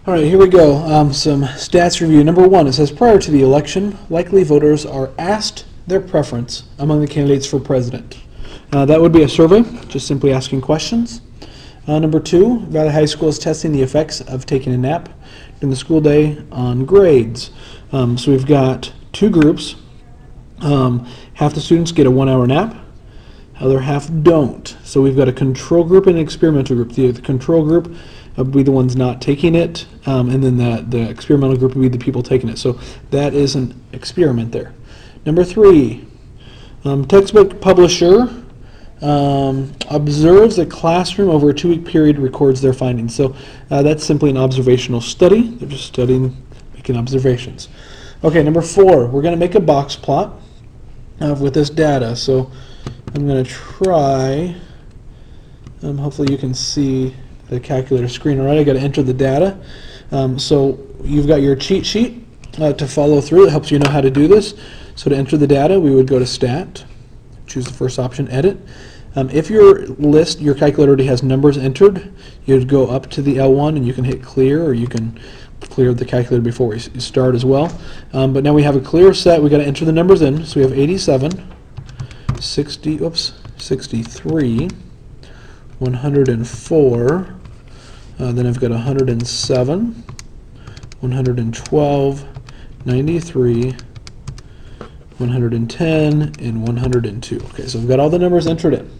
All right, here we go. Some stats review. Number one, it says prior to the election, likely voters are asked their preference among the candidates for president. That would be a survey, just simply asking questions. Number two, Valley High School is testing the effects of taking a nap during the school day on grades. So we've got two groups. Half the students get a 1 hour nap, other half don't. So we've got a control group and an experimental group. The control group would be the ones not taking it, and then the experimental group would be the people taking it. So that is an experiment there. Number three, textbook publisher observes a classroom over a 2-week period, records their findings. So that's simply an observational study. They're just studying, making observations. Okay, number four, we're going to make a box plot with this data. So I'm going to try, hopefully you can see the calculator screen. All right, I got to enter the data. So you've got your cheat sheet to follow through. It helps you know how to do this. So to enter the data, we would go to Stat, choose the first option, Edit. If your calculator already has numbers entered, you'd go up to the L1 and you can hit Clear, or you can clear the calculator before we start as well. But now we have a clear set. We've got to enter the numbers in. So we have 87, 63, 104, then I've got 107, 112, 93, 110, and 102. Okay, so we've got all the numbers entered in.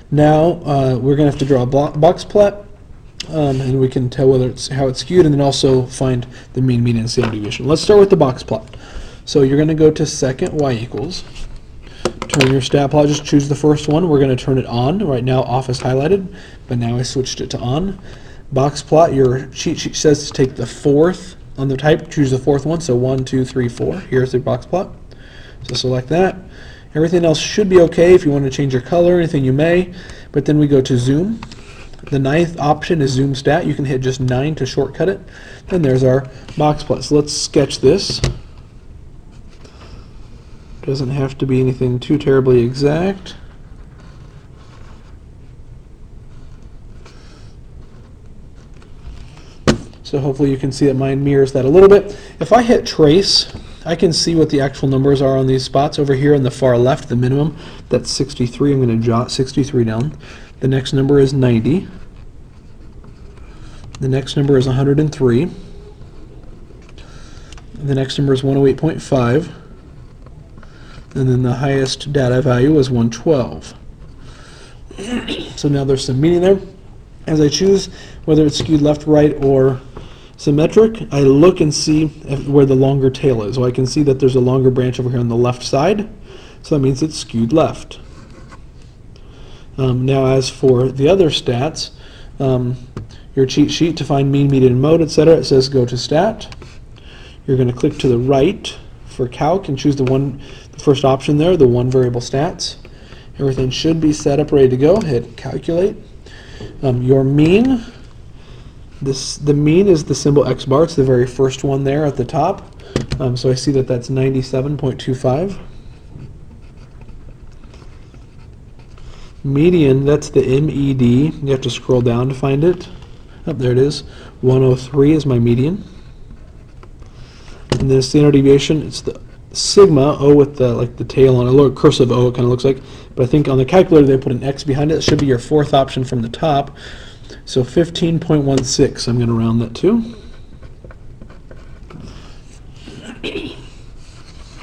Now we're going to have to draw a box plot, and we can tell how it's skewed, and then also find the mean, median, and standard deviation. Let's start with the box plot. So you're going to go to second y equals. Turn your stat plot, just choose the first one. We're going to turn it on. Right now off is highlighted, but now I switched it to on. Box plot, your cheat sheet says to take the fourth on the type, choose the fourth one, so 1, 2, 3, 4. Here's the box plot. So select that. Everything else should be okay. If you want to change your color or anything, you may, but then we go to zoom. The ninth option is zoom stat. You can hit just 9 to shortcut it. And there's our box plot. So let's sketch this. Doesn't have to be anything too terribly exact. So hopefully you can see that mine mirrors that a little bit. If I hit trace, I can see what the actual numbers are on these spots. Over here on the far left, the minimum, that's 63. I'm going to jot 63 down. The next number is 90. The next number is 103. The next number is 108.5. And then the highest data value is 112. So now there's some meaning there. As I choose whether it's skewed left, right, or symmetric, I look and see where the longer tail is. So I can see that there's a longer branch over here on the left side, so that means it's skewed left. Now as for the other stats, your cheat sheet to find mean, median, and mode, etc., it says go to Stat. You're going to click to the right for Calc and choose the first option there, the one variable stats. Everything should be set up, ready to go. Hit Calculate. Your mean, the mean is the symbol X bar. It's the very first one there at the top. So I see that that's 97.25. Median, that's the MED. You have to scroll down to find it. Oh, there it is. 103 is my median. And the standard deviation, it's the sigma, O with the tail on a little cursive O, it kind of looks like. But I think on the calculator they put an X behind it. It should be your fourth option from the top. So 15.16, I'm going to round that to.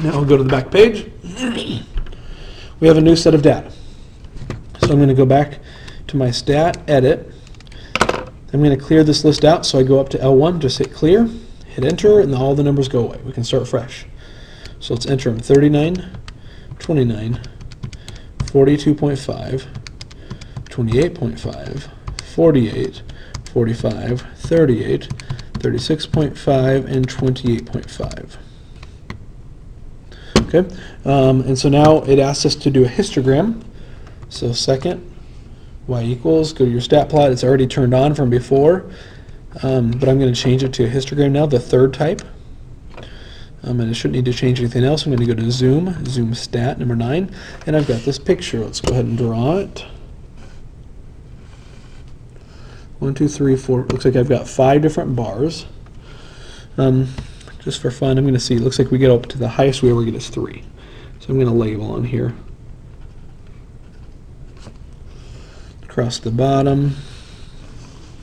Now I'll go to the back page. We have a new set of data. So I'm going to go back to my stat, edit. I'm going to clear this list out, so I go up to L1, just hit clear, hit enter, and all the numbers go away. We can start fresh. So let's enter them: 39, 29, 42.5, 28.5, 48, 45, 38, 36.5, and 28.5. Okay, and so now it asks us to do a histogram. So second, y equals, go to your stat plot. It's already turned on from before, but I'm going to change it to a histogram now, the third type. And I shouldn't need to change anything else. I'm going to go to zoom stat, number 9, and I've got this picture. Let's go ahead and draw it. 1, 2, 3, 4. Looks like I've got 5 different bars. Just for fun, I'm going to see. It looks like we get up to the highest we ever get is 3. So I'm going to label on here. Across the bottom.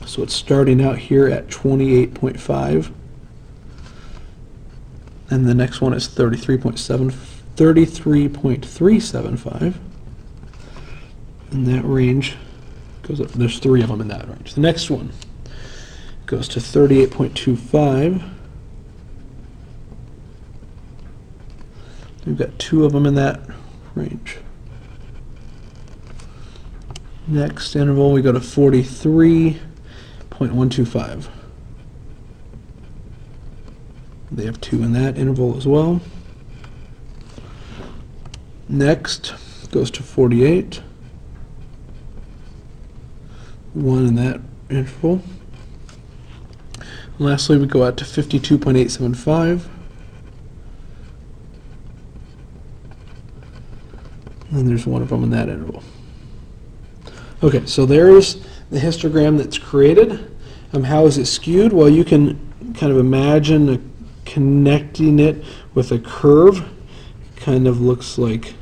So it's starting out here at 28.5. And the next one is 33.375. And that range goes up. There's 3 of them in that range. The next one goes to 38.25. We've got 2 of them in that range. Next interval, we go to 43.125. They have 2 in that interval as well. Next goes to 48. 1 in that interval. And lastly, we go out to 52.875. And there's 1 of them in that interval. Okay, so there's the histogram that's created. How is it skewed? Well, you can kind of imagine connecting it with a curve. It kind of looks like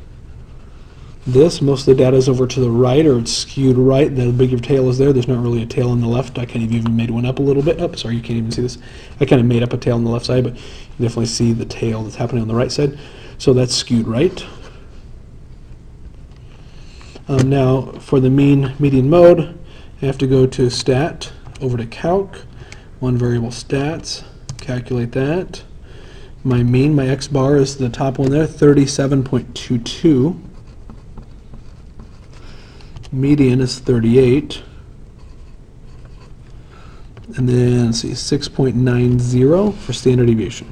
this. Most of the data is over to the right, or it's skewed right. The bigger tail is there. There's not really a tail on the left. I kind of even made one up a little bit. Oh, sorry, you can't even see this. I kind of made up a tail on the left side, but you definitely see the tail that's happening on the right side. So that's skewed right. Now, for the mean median mode, I have to go to stat, over to calc, 1 variable stats, calculate that. My mean, my x bar is the top one there, 37.22. Median is 38. And then, let's see, 6.90 for standard deviation.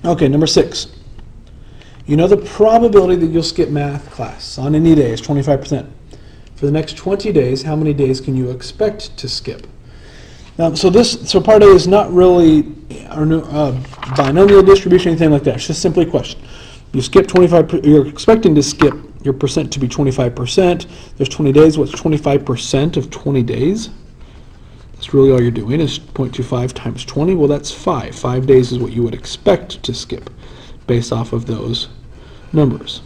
Okay, number 6. You know the probability that you'll skip math class on any day is 25%. For the next 20 days, how many days can you expect to skip? So part A is not really binomial distribution, anything like that. It's just simply a question. You skip 25%. You're expecting to skip your percent to be 25%. There's 20 days. What's 25% of 20 days? That's really all you're doing is 0.25 times 20. Well, that's 5. 5 days is what you would expect to skip based off of those numbers.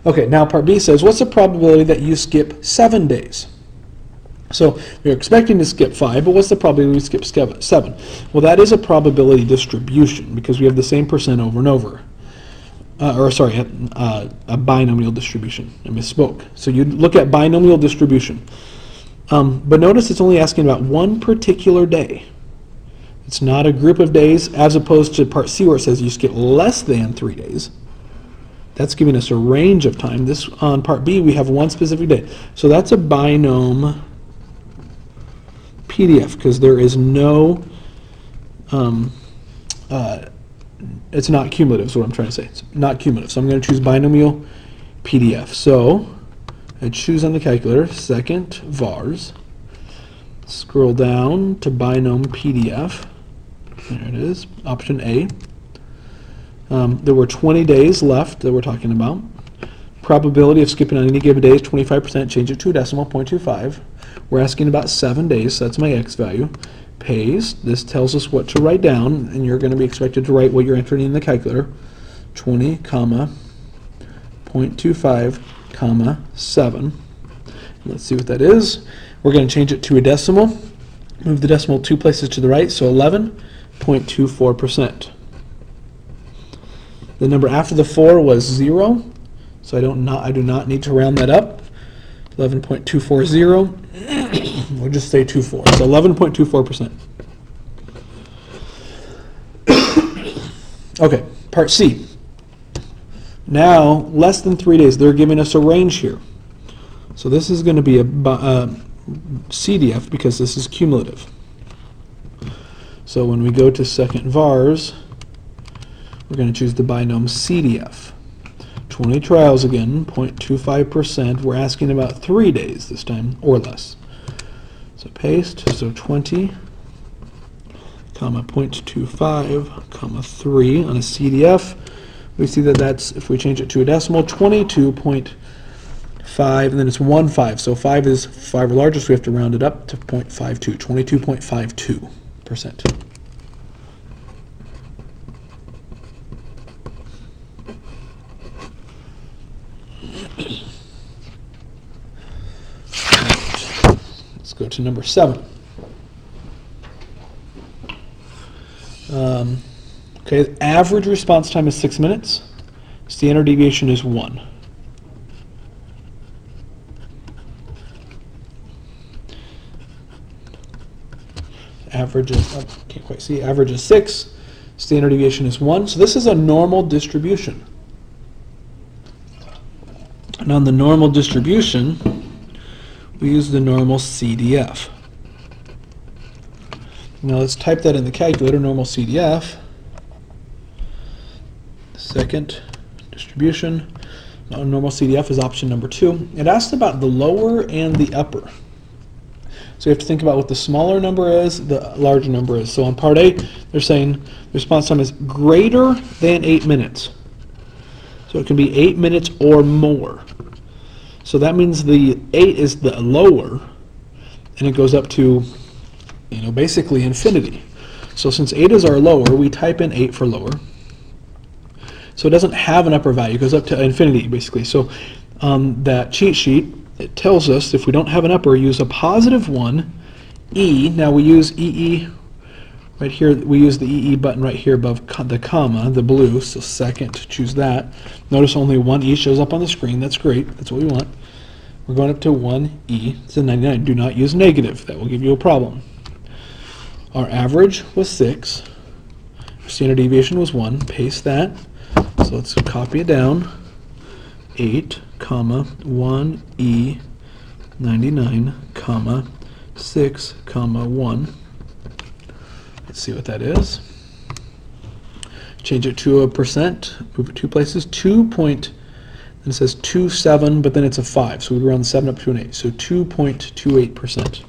Okay, now part B says, what's the probability that you skip 7 days? So you're expecting to skip 5, but what's the probability we skip 7? Well, that is a probability distribution because we have the same percent over and over. A binomial distribution. I misspoke. So you look at binomial distribution. But notice it's only asking about one particular day. It's not a group of days, as opposed to part C where it says you skip less than 3 days. That's giving us a range of time. This on part B we have one specific day. So that's a binom PDF because there is no, it's not cumulative is what I'm trying to say. It's not cumulative. So I'm going to choose binomial PDF. So I choose on the calculator, second vars, scroll down to binom PDF. There it is, option A. There were 20 days left that we're talking about. Probability of skipping on any given day is 25%. Change it to a decimal, 0.25. We're asking about 7 days, so that's my x value. Paste. This tells us what to write down, and you're going to be expected to write what you're entering in the calculator. 20, comma, 0.25, comma, 7. Let's see what that is. We're going to change it to a decimal. Move the decimal 2 places to the right, so 11.24%. The number after the 4 was 0, so I do not need to round that up. 11.240. We'll just say 24. So 11.24%. Okay, part C. Now, less than 3 days. They're giving us a range here. So this is going to be a CDF because this is cumulative. So when we go to second vars, we're going to choose the binom CDF. 20 trials again, 0.25%. We're asking about 3 days this time, or less. So paste, so 20, comma 0.25, comma 3 on a CDF. We see that that's, if we change it to a decimal, 22.5, and then it's 1.5. So 5 is 5 or larger, so we have to round it up to 0.52, 22.52%. Let's go to number 7. Okay, average response time is 6 minutes. Standard deviation is 1. Average is, I can't quite see, average is 6. Standard deviation is 1. So this is a normal distribution. And on the normal distribution, we use the normal CDF. Now let's type that in the calculator, normal CDF. Second distribution. Now, normal CDF is option number 2. It asks about the lower and the upper. So you have to think about what the smaller number is, the larger number is. So on part A, they're saying the response time is greater than 8 minutes. So it can be 8 minutes or more. So that means the 8 is the lower, and it goes up to, basically infinity. So since 8 is our lower, we type in 8 for lower. So it doesn't have an upper value. It goes up to infinity, basically. So that cheat sheet, it tells us if we don't have an upper, use a positive 1, E. Now we use EE right here. We use the EE button right here above the comma, the blue. So second, choose that. Notice only 1 E shows up on the screen. That's great. That's what we want. We're going up to 1 E. It's a 99. Do not use negative. That will give you a problem. Our average was 6. Our standard deviation was 1. Paste that. So let's copy it down. 8, comma, 1 E 99, comma, 6, comma, 1. Let's see what that is. Change it to a percent. Move it 2 places. 2 point, and it says 27, but then it's a 5. So we round the 7 up to an 8. So 2.28%.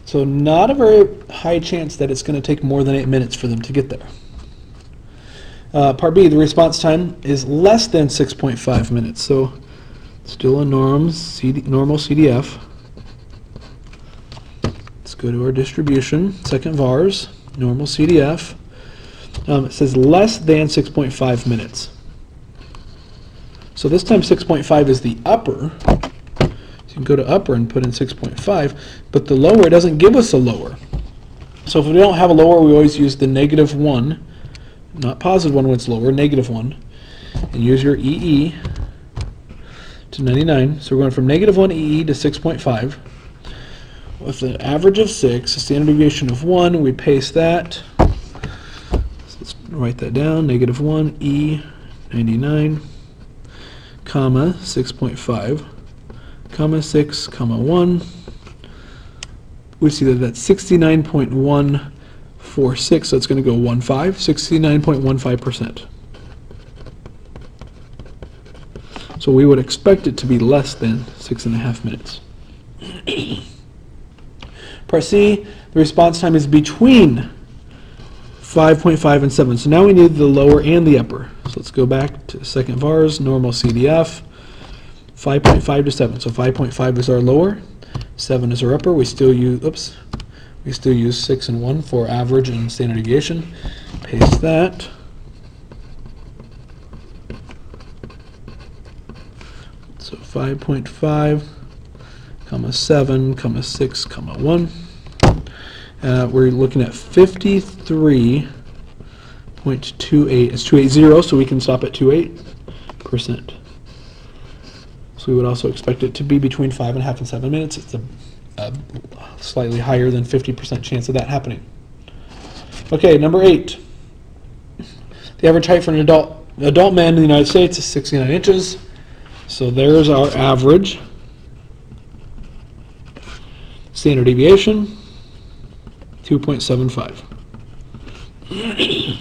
So not a very high chance that it's going to take more than 8 minutes for them to get there. Part B, the response time is less than 6.5 minutes. So still a normal CDF. Let's go to our distribution. Second vars, normal CDF. It says less than 6.5 minutes. So this time 6.5 is the upper. You can go to upper and put in 6.5, but the lower doesn't give us a lower. So if we don't have a lower, we always use the negative 1, not positive 1 when it's lower, negative 1, and use your EE to 99. So we're going from negative 1 EE to 6.5. With an average of 6, a standard deviation of 1, we paste that. So let's write that down, negative 1 E 99, comma, 6.5. comma 6, comma 1. We see that that's 69.146, so it's going to go 15, 69.15%. So we would expect it to be less than 6.5 minutes. Part C, the response time is between 5.5 and 7. So now we need the lower and the upper. So let's go back to second vars, normal CDF. 5.5 to 7. So 5.5 is our lower, 7 is our upper. We still use 6 and 1 for average and standard deviation. Paste that. So 5.5, comma 7, comma 6, comma 1. We're looking at 53.28. It's 280, so we can stop at 28%. We would also expect it to be between 5.5 and 7 minutes. It's a slightly higher than 50% chance of that happening. Okay, number 8. The average height for an adult man in the United States is 69 inches. So there's our average. Standard deviation, 2.75.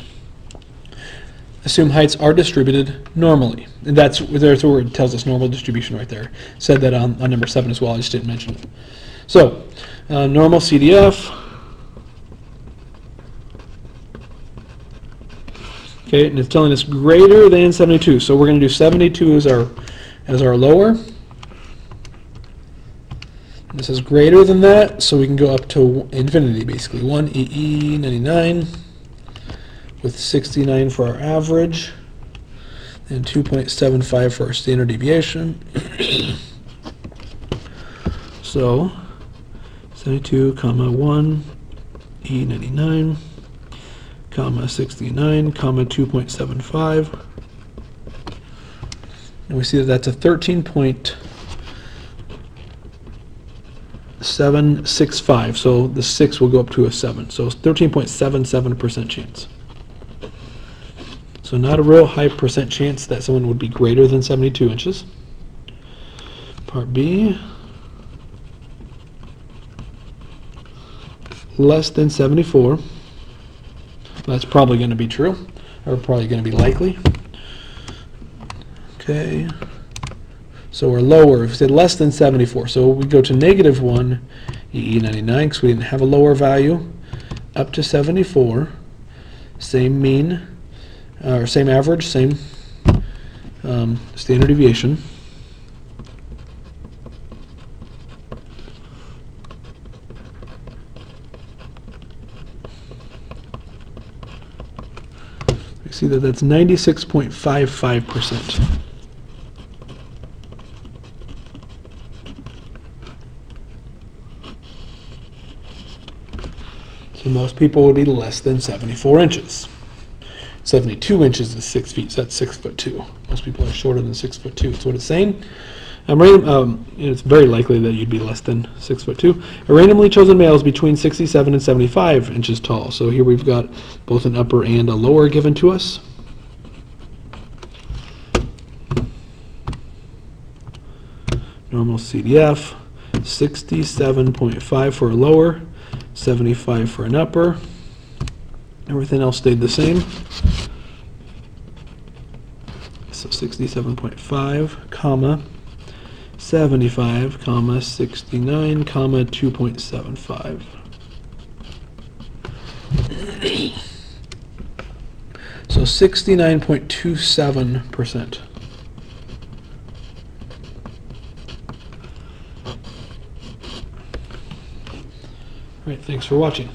Assume heights are distributed normally. And that's where it tells us normal distribution right there. Said that on number 7 as well, I just didn't mention it. So Normal CDF. Okay, and it's telling us greater than 72. So we're going to do 72 as our lower. This is greater than that, so we can go up to infinity, basically. 1 EE 99 with 69 for our average and 2.75 for our standard deviation. So 72, comma 1 E 99, comma 69, comma 2.75. And we see that that's a 13.765. So the 6 will go up to a 7. So 13.77% chance. So not a real high percent chance that someone would be greater than 72 inches. Part B, less than 74. That's probably going to be true, or probably going to be likely. Okay, so we're lower. If we said less than 74, so we go to negative 1 EE 99 because we didn't have a lower value, up to 74, same mean, or same average, same standard deviation. We see that that's 96.55%. So most people would be less than 74 inches. 72 inches is 6 feet, so that's 6'2". Most people are shorter than 6'2". That's what it's saying. It's very likely that you'd be less than 6'2". A randomly chosen male is between 67 and 75 inches tall. So here we've got both an upper and a lower given to us. Normal CDF, 67.5 for a lower, 75 for an upper. Everything else stayed the same. So 67.5, comma, 75, comma, 69, comma, 2.75. So 69.27%. All right, thanks for watching.